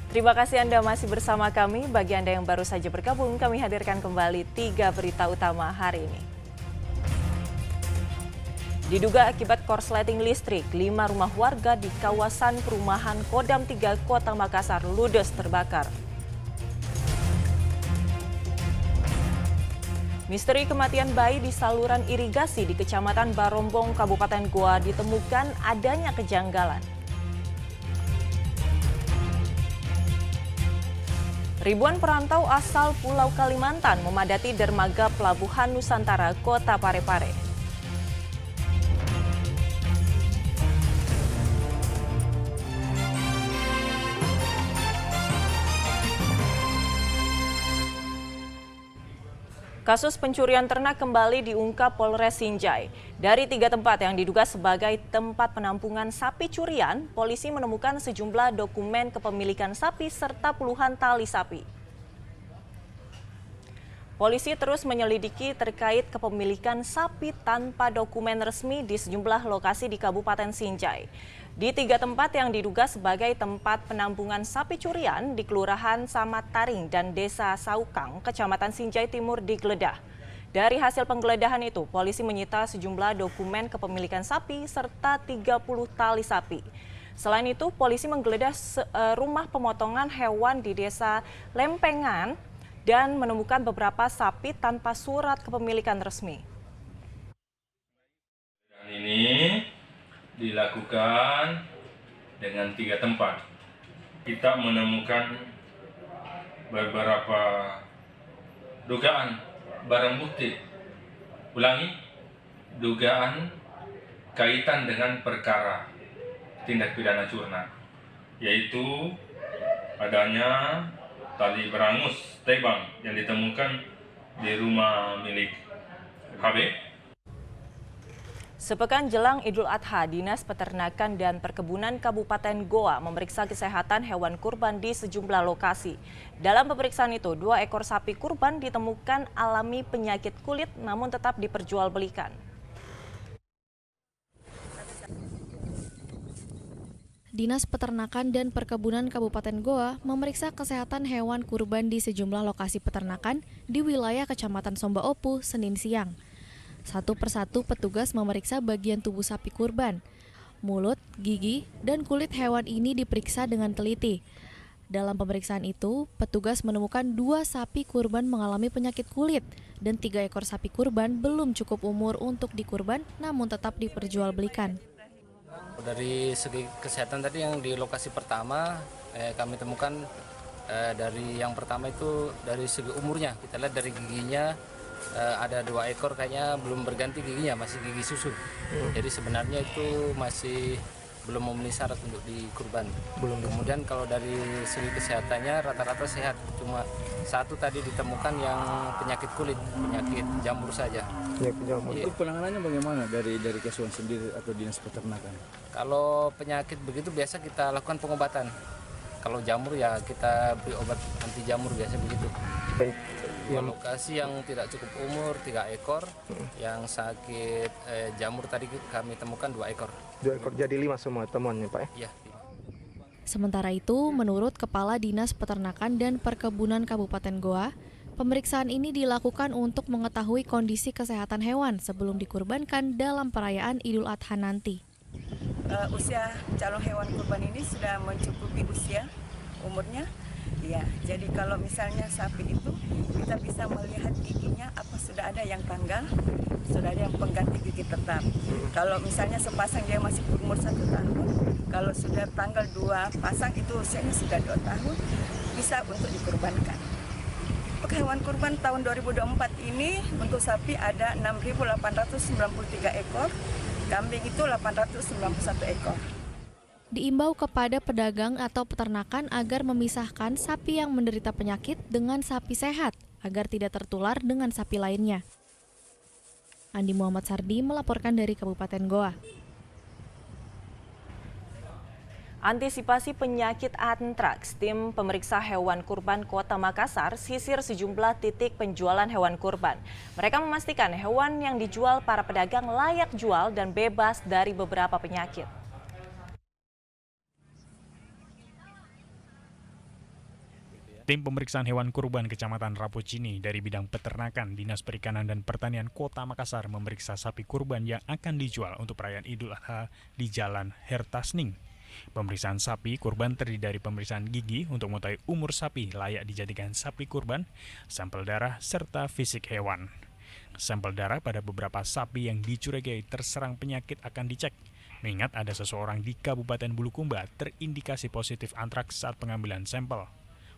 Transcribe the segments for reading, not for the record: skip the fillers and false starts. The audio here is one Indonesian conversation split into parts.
Terima kasih Anda masih bersama kami. Bagi Anda yang baru saja bergabung, kami hadirkan kembali 3 berita utama hari ini. Diduga akibat korsleting listrik, 5 rumah warga di kawasan perumahan Kodam 3 Kota Makassar ludes terbakar. Misteri kematian bayi di saluran irigasi di Kecamatan Barombong, Kabupaten Goa ditemukan adanya kejanggalan. Ribuan perantau asal Pulau Kalimantan memadati dermaga Pelabuhan Nusantara Kota Parepare. Kasus pencurian ternak kembali diungkap Polres Sinjai. Dari 3 tempat yang diduga sebagai tempat penampungan sapi curian, polisi menemukan sejumlah dokumen kepemilikan sapi serta puluhan tali sapi. Polisi terus menyelidiki terkait kepemilikan sapi tanpa dokumen resmi di sejumlah lokasi di Kabupaten Sinjai. Di 3 tempat yang diduga sebagai tempat penampungan sapi curian di Kelurahan Samataring dan Desa Saukang, Kecamatan Sinjai Timur digeledah. Dari hasil penggeledahan itu, polisi menyita sejumlah dokumen kepemilikan sapi serta 30 tali sapi. Selain itu, polisi menggeledah rumah pemotongan hewan di Desa Lempengan dan menemukan beberapa sapi tanpa surat kepemilikan resmi. Ini dilakukan dengan 3 tempat. Kita menemukan beberapa dugaan barang bukti. Ulangi, dugaan kaitan dengan perkara tindak pidana curna, yaitu adanya tali berangus tebang yang ditemukan di rumah milik HB. Sepekan jelang Idul Adha, Dinas Peternakan dan Perkebunan Kabupaten Goa memeriksa kesehatan hewan kurban di sejumlah lokasi. Dalam pemeriksaan itu, 2 ekor sapi kurban ditemukan alami penyakit kulit namun tetap diperjualbelikan. Dinas Peternakan dan Perkebunan Kabupaten Goa memeriksa kesehatan hewan kurban di sejumlah lokasi peternakan di wilayah Kecamatan Somba Opu, Senin siang. Satu persatu petugas memeriksa bagian tubuh sapi kurban. Mulut, gigi, dan kulit hewan ini diperiksa dengan teliti. Dalam pemeriksaan itu, petugas menemukan 2 sapi kurban mengalami penyakit kulit dan 3 ekor sapi kurban belum cukup umur untuk dikurban namun tetap diperjualbelikan. Dari segi kesehatan tadi yang di lokasi pertama kami temukan dari yang pertama itu dari segi umurnya, kita lihat dari giginya ada 2 ekor kayaknya belum berganti giginya, masih gigi susu. Jadi sebenarnya itu masih belum memenuhi syarat untuk dikurban. Kemudian kalau dari segi kesehatannya rata-rata sehat, cuma 1 tadi ditemukan yang penyakit kulit, penyakit jamur saja. Untuk penanganannya bagaimana dari Kesuan sendiri atau Dinas Peternakan? Kalau penyakit begitu biasa kita lakukan pengobatan. Kalau jamur ya kita beri obat anti jamur biasa begitu. Lokasi yang tidak cukup umur 3 ekor, yang sakit jamur tadi kami temukan 2 ekor. 2 ekor, jadi 5 semua temuannya Pak ya? Iya. Sementara itu, menurut Kepala Dinas Peternakan dan Perkebunan Kabupaten Goa, pemeriksaan ini dilakukan untuk mengetahui kondisi kesehatan hewan sebelum dikurbankan dalam perayaan Idul Adha nanti. Usia calon hewan kurban ini sudah mencukupi usia umurnya. Ya, jadi kalau misalnya sapi itu kita bisa melihat giginya apa sudah ada yang tanggal, sudah ada yang pengganti gigi tetap. Kalau misalnya sepasang dia masih berumur 1 tahun, kalau sudah tanggal 2 pasang itu usianya sudah 2 tahun, bisa untuk dikurbankan. Untuk hewan kurban tahun 2024 ini untuk sapi ada 6.893 ekor, kambing itu 891 ekor. Diimbau kepada pedagang atau peternakan agar memisahkan sapi yang menderita penyakit dengan sapi sehat agar tidak tertular dengan sapi lainnya. Andi Muhammad Sardi melaporkan dari Kabupaten Goa. Antisipasi penyakit antraks, tim pemeriksa hewan kurban Kota Makassar sisir sejumlah titik penjualan hewan kurban. Mereka memastikan hewan yang dijual para pedagang layak jual dan bebas dari beberapa penyakit. Tim pemeriksaan hewan kurban Kecamatan Rapocini dari bidang peternakan Dinas Perikanan dan Pertanian Kota Makassar memeriksa sapi kurban yang akan dijual untuk perayaan Idul Adha di Jalan Hertasning. Pemeriksaan sapi kurban terdiri dari pemeriksaan gigi untuk mengetahui umur sapi layak dijadikan sapi kurban, sampel darah, serta fisik hewan. Sampel darah pada beberapa sapi yang dicurigai terserang penyakit akan dicek, mengingat ada seseorang di Kabupaten Bulukumba terindikasi positif antraks saat pengambilan sampel.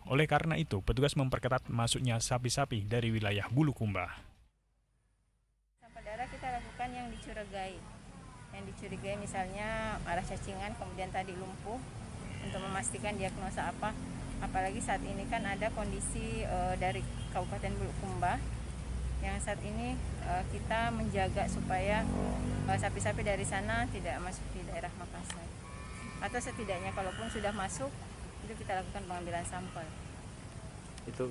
Oleh karena itu, petugas memperketat masuknya sapi-sapi dari wilayah Bulukumba. Sampel darah kita lakukan yang dicurigai. Yang dicurigai misalnya arah cacingan, kemudian tadi lumpuh, untuk memastikan diagnosa apa. Apalagi saat ini kan ada kondisi dari Kabupaten Bulukumba yang saat ini kita menjaga supaya sapi-sapi dari sana tidak masuk di daerah Makassar. Atau setidaknya kalaupun sudah masuk, itu kita lakukan pengambilan sampel. Itu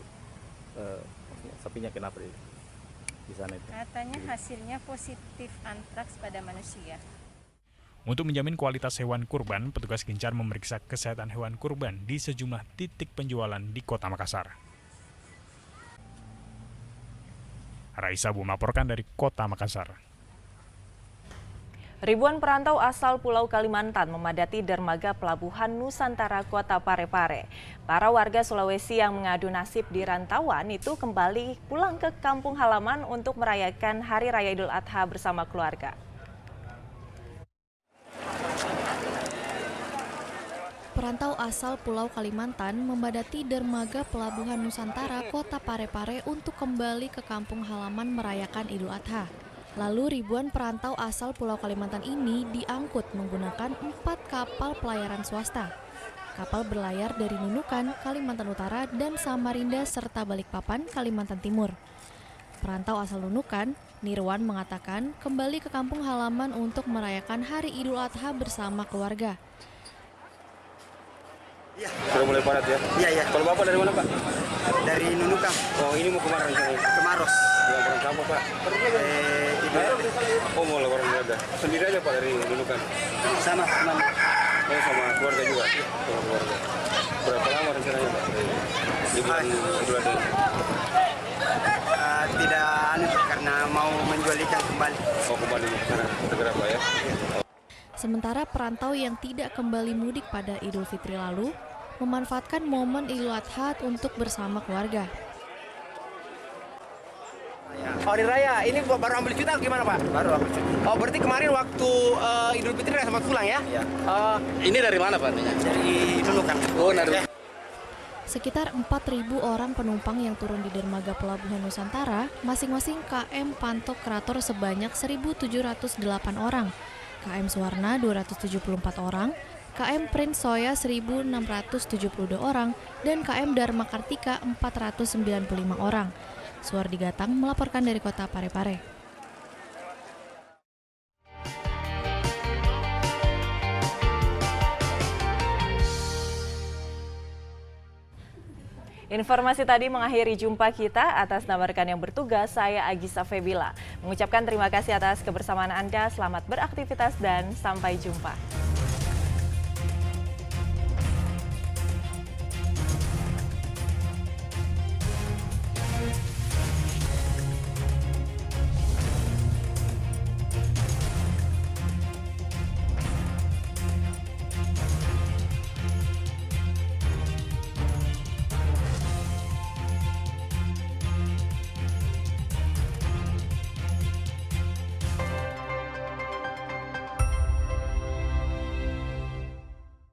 sapinya kenapa di sana itu? Katanya hasilnya positif antraks pada manusia. Untuk menjamin kualitas hewan kurban, petugas gencar memeriksa kesehatan hewan kurban di sejumlah titik penjualan di Kota Makassar. Raisa Bu melaporkan dari Kota Makassar. Ribuan perantau asal Pulau Kalimantan memadati dermaga Pelabuhan Nusantara Kota Parepare. Para warga Sulawesi yang mengadu nasib di rantauan itu kembali pulang ke kampung halaman untuk merayakan Hari Raya Idul Adha bersama keluarga. Perantau asal Pulau Kalimantan memadati dermaga Pelabuhan Nusantara Kota Parepare untuk kembali ke kampung halaman merayakan Idul Adha. Lalu ribuan perantau asal Pulau Kalimantan ini diangkut menggunakan 4 kapal pelayaran swasta. Kapal berlayar dari Nunukan, Kalimantan Utara, dan Samarinda serta Balikpapan, Kalimantan Timur. Perantau asal Nunukan, Nirwan mengatakan kembali ke kampung halaman untuk merayakan Hari Idul Adha bersama keluarga. Iya. Sudah mulai padat ya? Iya, iya. Kalau Bapak dari mana Pak? Dari Nunukan. Oh ini mau kemana rencananya? Ke Maros. Dengan barang apa Pak? Oh mau lebaran ada. Sendiri aja Pak dari Nunukan? Sama teman. Oh sama keluarga juga? Sama keluarga. Berapa lama rencananya Pak? Di bulan Idul Adha? Tidak karena mau menjual ikan kembali. Oh kembali segera Pak ya? Sementara perantau yang tidak kembali mudik pada Idul Fitri lalu memanfaatkan momen Idul Adha untuk bersama keluarga. Hari Raya, ini baru ambil cuti atau gimana Pak? Baru ambil cuti. Oh berarti kemarin waktu Idul Fitri nggak sempat pulang ya? Iya. Ini dari mana Pak? Dari Nunukan. Oh dari. Sekitar 4.000 orang penumpang yang turun di dermaga Pelabuhan Nusantara, masing-masing KM Pantok Krator sebanyak 1.708 orang, KM Suwarna 274 orang, KM Prince Soya 1.672 orang, dan KM Dharma Kartika 495 orang. Suwardi Gatang melaporkan dari Kota Parepare. Informasi tadi mengakhiri jumpa kita. Atas nama rekan yang bertugas, saya Agisa Febila mengucapkan terima kasih atas kebersamaan Anda. Selamat beraktivitas dan sampai jumpa.